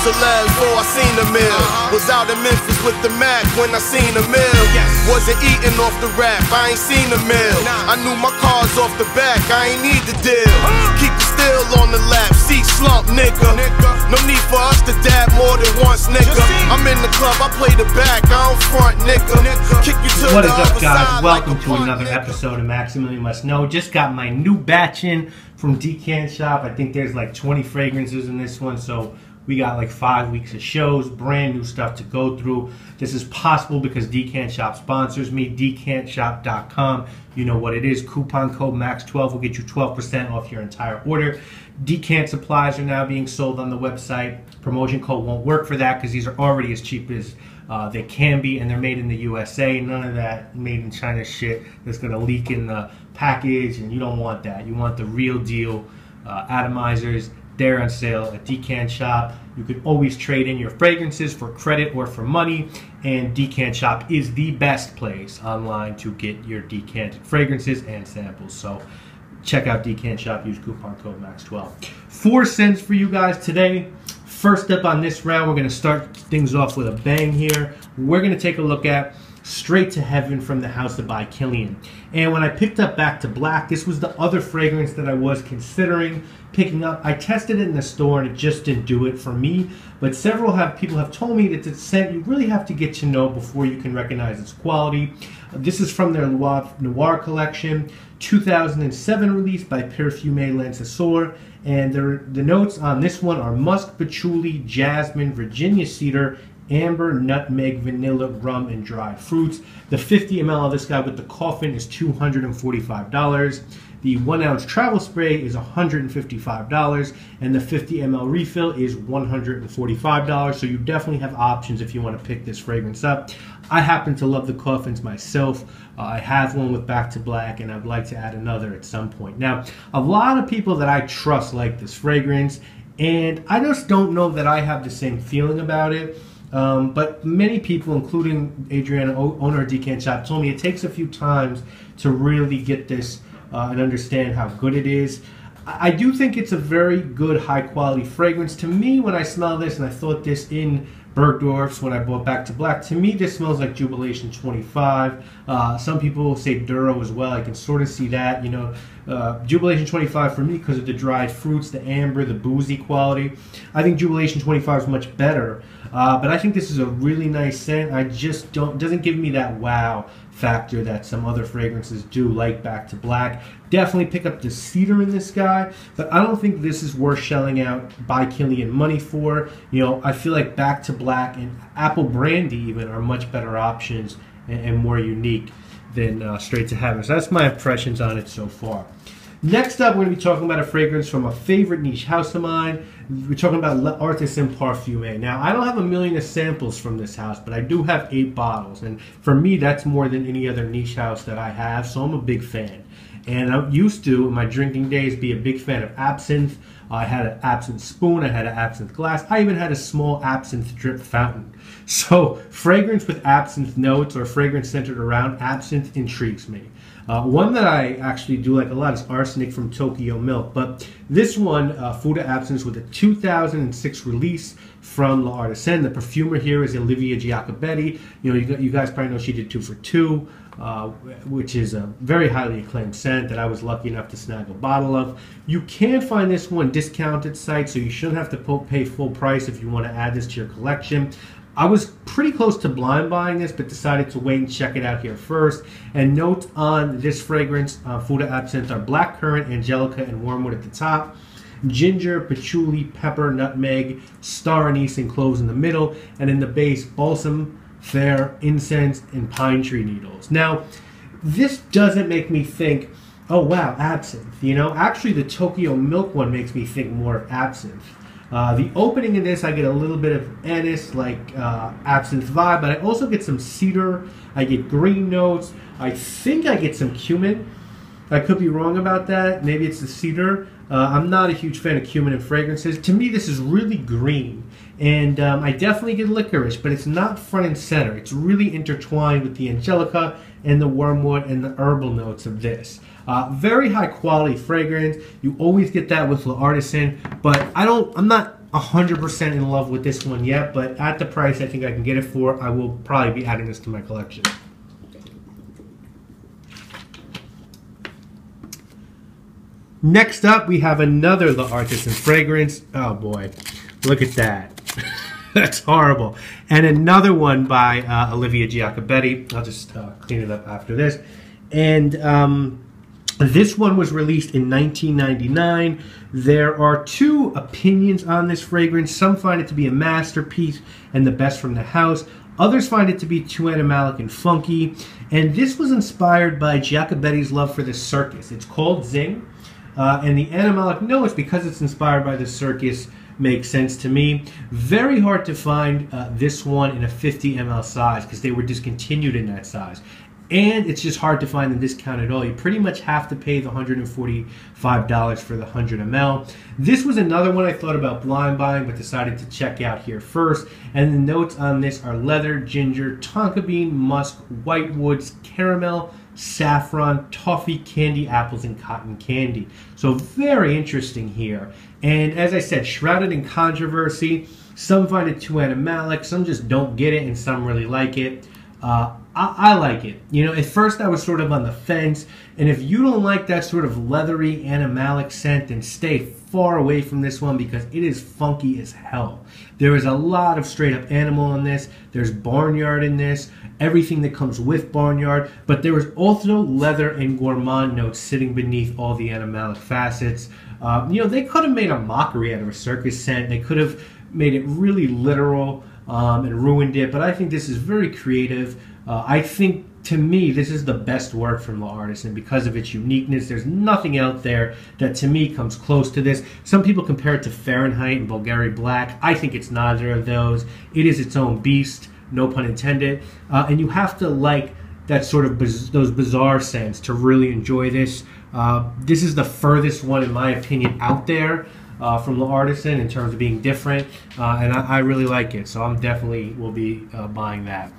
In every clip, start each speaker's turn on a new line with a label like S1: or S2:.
S1: celebs before I seen the mill. Was out in Memphis with the Mac when I seen the mill. Wasn't eating off the rap, I ain't seen the mill. I knew my cars off the back, I ain't need the deal. Keep the steel on the lap, seat slump, nigga. No need for us to dab more than once, nigga. I'm in the club, I play the back, I don't front, nigga. Kick you to
S2: what
S1: the
S2: is up,
S1: other
S2: guys?
S1: side
S2: Welcome
S1: like a
S2: to
S1: punt,
S2: another
S1: nigga.
S2: episode of Maximilian Must Know. Just got my new batch in from Decant Shop. I think there's like 20 fragrances in this one, so we got like 5 weeks of shows, brand new stuff to go through. This is possible because Decant Shop sponsors me, decantshop.com. You know what it is. Coupon code MAX12 will get you 12% off your entire order. Decant supplies are now being sold on the website. Promotion code won't work for that because these are already as cheap as they can be, and they're made in the USA. None of that made in China shit that's going to leak in the package, and you don't want that. You want the real deal atomizers. They're on sale at Decant Shop. You can always trade in your fragrances for credit or for money, and Decant Shop is the best place online to get your decanted fragrances and samples. So check out Decant Shop, use coupon code MAX12. 4 cents for you guys today. First up on this round, we're going to start things off with a bang here. We're going to take a look at Straight to Heaven from the House by Kilian. And when I picked up Back to Black, this was the other fragrance that I was considering picking up. I tested it in the store and it just didn't do it for me. But several people have told me that it's a scent you really have to get to know before you can recognize its quality. This is from their Noir collection, 2007 release by Parfumeur Lancesor. And the notes on this one are musk, patchouli, jasmine, Virginia cedar, amber, nutmeg, vanilla, rum, and dried fruits. The 50 ml of this guy with the coffin is $245. The 1 ounce travel spray is $155, and the 50 ml refill is $145. So you definitely have options if you want to pick this fragrance up. I happen to love the coffins myself. I have one with Back to Black, and I'd like to add another at some point. Now, a lot of people that I trust like this fragrance, and I just don't know that I have the same feeling about it. But many people, including Adriana, owner of Decant Shop, told me it takes a few times to really get this and understand how good it is. I do think it's a very good, high-quality fragrance. To me, when I smell this, and I thought this in Bergdorf's when I bought Back to Black, to me this smells like Jubilation 25. Some people say Duro as well. I can sort of see that, you know. Jubilation 25 for me because of the dried fruits, the amber, the boozy quality. I think Jubilation 25 is much better, but I think this is a really nice scent. I just doesn't give me that wow factor that some other fragrances do, like Back to Black. Definitely pick up the cedar in this guy, but I don't think this is worth shelling out by Kilian money for. You know, I feel like Back to Black and Apple Brandy even are much better options and more unique than Straight to Heaven. So that's my impressions on it so far. Next up, we're going to be talking about a fragrance from a favorite niche house of mine. We're talking about L'Artisan Parfumeur. Now, I don't have a million of samples from this house, but I do have 8 bottles. And for me, that's more than any other niche house that I have, so I'm a big fan. And I used to, in my drinking days, be a big fan of absinthe. I had an absinthe spoon, I had an absinthe glass, I even had a small absinthe drip fountain. So, fragrance with absinthe notes or fragrance centered around absinthe intrigues me. One that I actually do like a lot is Arsenic from Tokyo Milk, but this one, Food of Absence, with a 2006 release from L'Artisan. The perfumer here is Olivia Giacobetti. You know, you guys probably know she did 2 for 2, which is a very highly acclaimed scent that I was lucky enough to snag a bottle of. You can find this one discounted site, so you shouldn't have to pay full price if you want to add this to your collection. I was pretty close to blind buying this, but decided to wait and check it out here first. And notes on this fragrance, Food of Absinthe, are blackcurrant, angelica, and wormwood at the top, ginger, patchouli, pepper, nutmeg, star anise, and cloves in the middle, and in the base, balsam, fair, incense, and pine tree needles. Now, this doesn't make me think, oh wow, absinthe. You know, actually the Tokyo Milk one makes me think more of absinthe. The opening in this, I get a little bit of anise, like absinthe vibe, but I also get some cedar, I get green notes, I think I get some cumin. I could be wrong about that, maybe it's the cedar. I'm not a huge fan of cumin in fragrances. To me, this is really green, and I definitely get licorice, but it's not front and center. It's really intertwined with the angelica and the wormwood and the herbal notes of this. Very high quality fragrance. You always get that with L'Artisan, but I'm not 100% in love with this one yet, but at the price I think I can get it for, I will probably be adding this to my collection. Next up, we have another Le Artisan fragrance. Oh boy, look at that. That's horrible. And another one by Olivia Giacobetti. I'll just clean it up after this. And this one was released in 1999. There are two opinions on this fragrance. Some find it to be a masterpiece and the best from the house. Others find it to be too animalic and funky. And this was inspired by Giacobetti's love for the circus. It's called Dzing. And the animalic notes, because it's inspired by the circus, makes sense to me. Very hard to find this one in a 50 ml size because they were discontinued in that size. And it's just hard to find the discount at all. You pretty much have to pay the $145 for the 100 ml. This was another one I thought about blind buying, but decided to check out here first. And the notes on this are leather, ginger, tonka bean, musk, white woods, caramel, saffron, toffee, candy apples, and cotton candy. So very interesting here. And as I said, shrouded in controversy. Some find it too animalic, some just don't get it, and some really like it. I like it. You know, at first I was sort of on the fence, and if you don't like that sort of leathery animalic scent, then stay far away from this one because it is funky as hell. There is a lot of straight up animal in this. There's barnyard in this, everything that comes with barnyard, but there is also leather and gourmand notes sitting beneath all the animalic facets. You know, they could have made a mockery out of a circus scent. They could have made it really literal and ruined it, but I think this is very creative. I think, to me, this is the best work from Le Artisan because of its uniqueness. There's nothing out there that, to me, comes close to this. Some people compare it to Fahrenheit and Bulgari Black. I think it's neither of those. It is its own beast, no pun intended. And you have to like that sort of those bizarre scents to really enjoy this. This is the furthest one, in my opinion, out there from Le Artisan in terms of being different. And I really like it, so I'm definitely will be buying that.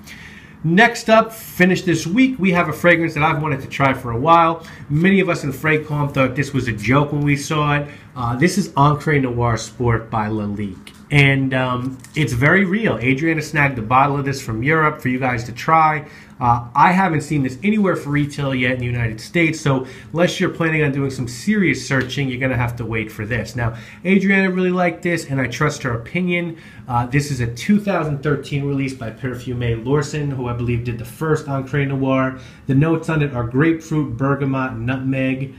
S2: Next up, finished this week, we have a fragrance that I've wanted to try for a while. Many of us in Fraycom thought this was a joke when we saw it. This is Encre Noire Sport by Lalique. And it's very real. Adriana snagged a bottle of this from Europe for you guys to try. I haven't seen this anywhere for retail yet in the United States, so unless you're planning on doing some serious searching, you're going to have to wait for this. Now, Adriana really liked this, and I trust her opinion. This is a 2013 release by Parfumeur Lorson, who I believe did the first Encre Noire. The notes on it are grapefruit, bergamot, nutmeg.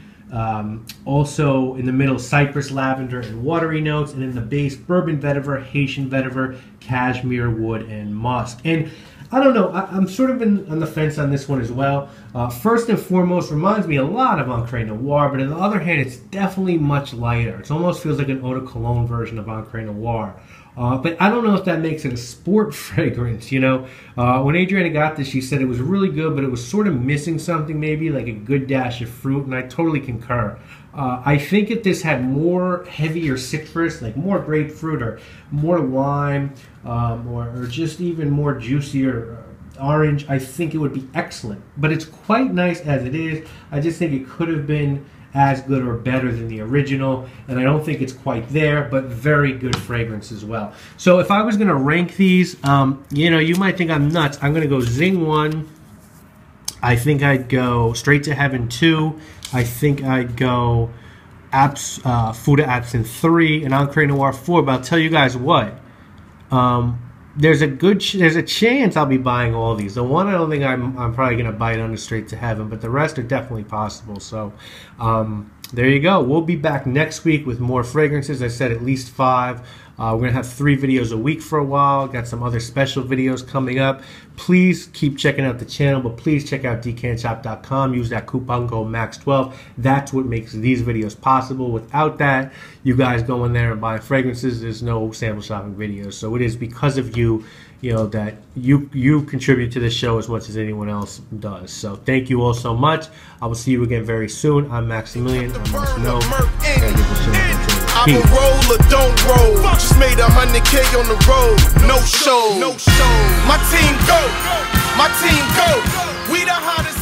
S2: Also in the middle, cypress, lavender, and watery notes, and in the base, bourbon vetiver, Haitian vetiver, cashmere wood, and musk. And I don't know, I'm sort of on the fence on this one as well. First and foremost, reminds me a lot of Encre Noire, but on the other hand, it's definitely much lighter. It almost feels like an eau de cologne version of Encre Noire. But I don't know if that makes it a sport fragrance, you know. When Adriana got this, she said it was really good, but it was sort of missing something, maybe like a good dash of fruit, and I totally concur. I think if this had more heavier citrus, like more grapefruit or more lime, or just even more juicier orange, I think it would be excellent. But it's quite nice as it is. I just think it could have been as good or better than the original, and I don't think it's quite there, but very good fragrance as well. So if I was going to rank these, you know, you might think I'm nuts. I'm going to go Dzing 1. I think I'd go Straight to Heaven 2. I think I'd go Fouda Absinthe 3 and Encre Noire 4. But I'll tell you guys what, there's a chance I'll be buying all these. The one I don't think I'm probably going to bite on is Straight to Heaven, but the rest are definitely possible. So there you go. We'll be back next week with more fragrances. I said at least 5. We're going to have 3 videos a week for a while. Got some other special videos coming up. Please keep checking out the channel, but please check out decantshop.com. Use that coupon code MAX12. That's what makes these videos possible. Without that, you guys going there and buying fragrances, there's no sample shopping videos. So it is because of you, you know, that you contribute to this show as much as anyone else does. So thank you all so much. I will see you again very soon. I'm Maximilian. I'm a
S1: roll or don't roll. Just made 100K on the road. No show. My team go. We the hottest.